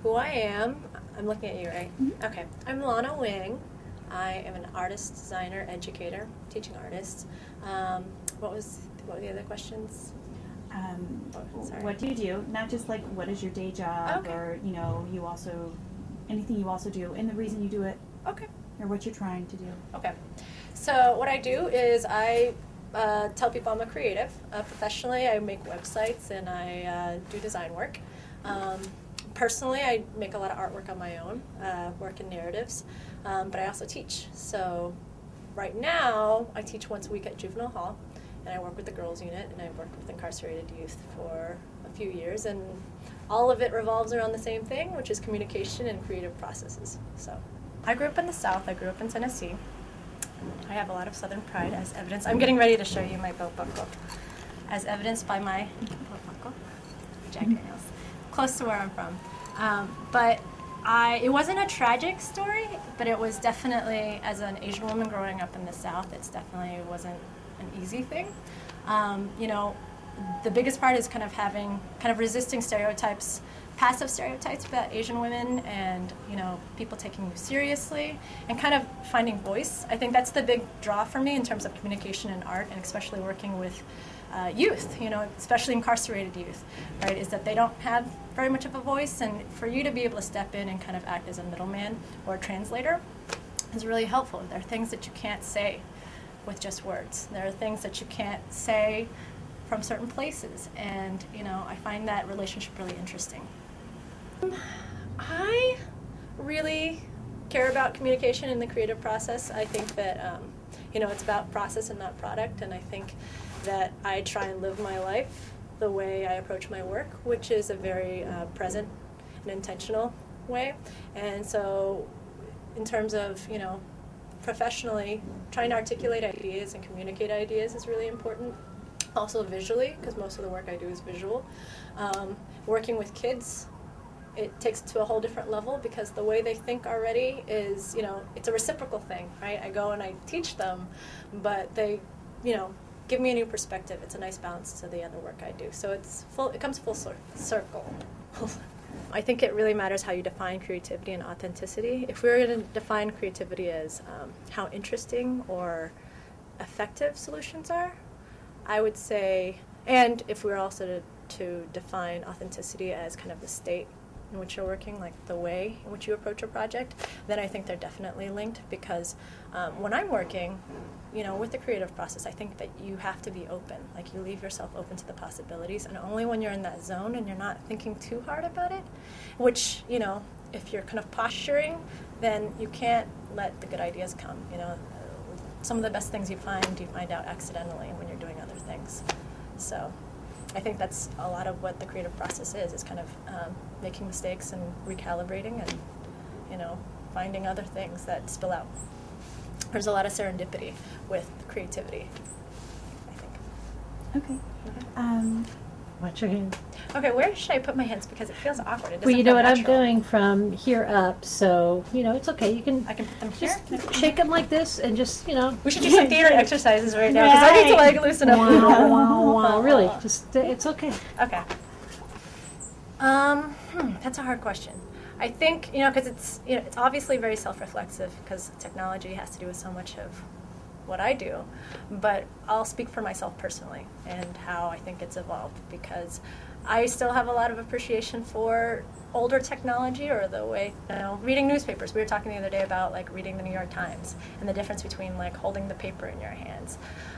who I am, I'm looking at you, right? Mm-hmm. Okay. I'm Lana Nguyen. I am an artist, designer, educator, teaching artist. What were the other questions? What do you do? Not just like what is your day job, Okay. or you also anything you also do, and the reason you do it, Okay. or what you're trying to do. Okay. So what I do is I tell people I'm a creative. Professionally, I make websites and I do design work. Personally, I make a lot of artwork on my own, work in narratives, but I also teach. So right now, I teach once a week at Juvenile Hall, and I work with the girls unit, and I work with incarcerated youth for a few years, and all of it revolves around the same thing, which is communication and creative processes. So I grew up in the South. I grew up in Tennessee. I have a lot of Southern pride, as evidenced. I'm getting ready to show you my belt buckle, as evidenced by my belt buckle, Jack Daniels, close to where I'm from. But it wasn't a tragic story, but it was definitely, as an Asian woman growing up in the South, it definitely wasn't an easy thing. The biggest part is kind of resisting stereotypes, passive stereotypes about Asian women, and people taking you seriously, and kind of finding voice. I think that's the big draw for me in terms of communication and art, and especially working with youth, especially incarcerated youth, right, is that they don't have very much of a voice, and for you to be able to step in and kind of act as a middleman or a translator is really helpful. There are things that you can't say with just words. There are things that you can't say from certain places, and I find that relationship really interesting. I really care about communication in the creative process. I think that it's about process and not product, and I think that I try and live my life the way I approach my work, which is a very present and intentional way. And so in terms of professionally, trying to articulate ideas and communicate ideas is really important. Also visually, because most of the work I do is visual. Working with kids, it takes it to a whole different level, because the way they think already is, it's a reciprocal thing, right? I go and I teach them, but they, give me a new perspective. It's a nice balance to the other work I do. So it comes full circle. I think it really matters how you define creativity and authenticity. If we were going to define creativity as how interesting or effective solutions are, I would say, and if we were also to define authenticity as kind of the state in which you're working, like the way in which you approach a project, then I think they're definitely linked, because when I'm working, with the creative process, I think that you have to be open. Like, you leave yourself open to the possibilities, and only when you're in that zone and you're not thinking too hard about it, which, if you're kind of posturing, then you can't let the good ideas come. Some of the best things you find out accidentally when you're doing other things. So I think that's a lot of what the creative process is kind of making mistakes and recalibrating and, finding other things that spill out. There's a lot of serendipity with creativity, I think. Okay. Mm-hmm. Watch your hands. Okay, where should I put my hands? Because it feels awkward. It doesn't Well, you know feel what I'm natural. doing from here up, so, it's okay. You can I can put them here? just shake them like this and just, We should do some theater exercises right now, because I need to, like, loosen up a little. Wow, really, just, it's okay. Okay. That's a hard question. I think, because it's obviously very self-reflexive, because technology has to do with so much of what I do, but I'll speak for myself personally and how I think it's evolved, because I still have a lot of appreciation for older technology, or the way, reading newspapers. We were talking the other day about, like, reading the New York Times and the difference between, like, holding the paper in your hands.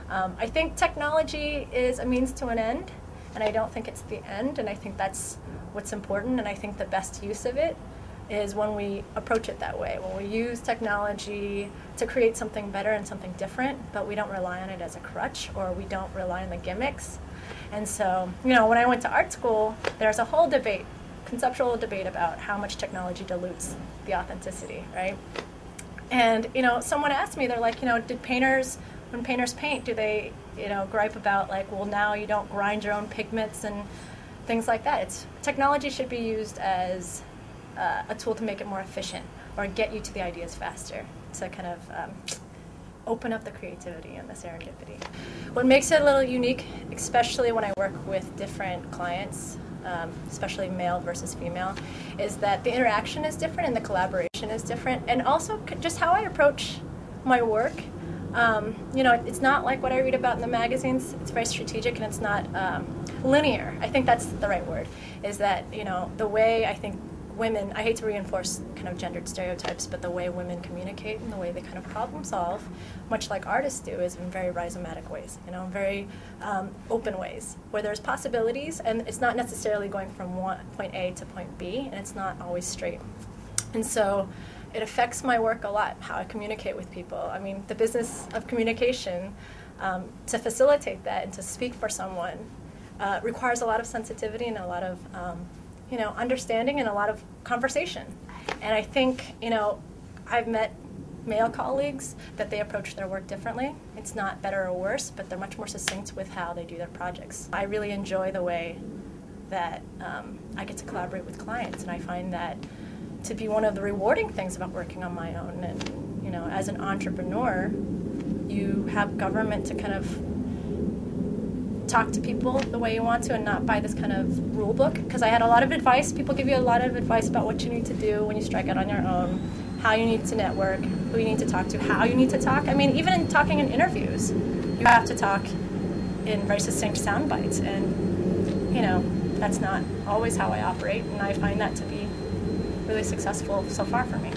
I think technology is a means to an end, and I don't think it's the end, and I think that's what's important, and I think the best use of it is when we approach it that way, when we use technology to create something better and something different, but we don't rely on it as a crutch, or we don't rely on the gimmicks. And so, when I went to art school, there's a whole debate, conceptual debate, about how much technology dilutes the authenticity, right? And, someone asked me, they're like, when painters paint, do they, gripe about, like, well, now you don't grind your own pigments and things like that? Technology should be used as a tool to make it more efficient, or get you to the ideas faster, to kind of open up the creativity and the serendipity. What makes it a little unique, especially when I work with different clients, especially male versus female, is that the interaction is different and the collaboration is different, and also just how I approach my work. You know, it's not like what I read about in the magazines. It's very strategic and it's not linear. I think that's the right word, is that, you know, the way I think women, I hate to reinforce kind of gendered stereotypes, but the way women communicate and the way they kind of problem solve, much like artists do, is in very rhizomatic ways, you know, very open ways, where there's possibilities, and it's not necessarily going from point A to point B, and it's not always straight. And so it affects my work a lot, how I communicate with people. I mean, the business of communication, to facilitate that and to speak for someone, requires a lot of sensitivity and a lot of you know, understanding and a lot of conversation. And I think, you know, I've met male colleagues that they approach their work differently. It's not better or worse, but they're much more succinct with how they do their projects. I really enjoy the way that I get to collaborate with clients, and I find that to be one of the rewarding things about working on my own. And, you know, as an entrepreneur, you have government to kind of talk to people the way you want to and not by this kind of rule book. Because I had a lot of advice. People give you a lot of advice about what you need to do when you strike out on your own, how you need to network, who you need to talk to, how you need to talk. I mean, even in talking in interviews, you have to talk in very succinct sound bites. And, you know, that's not always how I operate. And I find that to be really successful so far for me.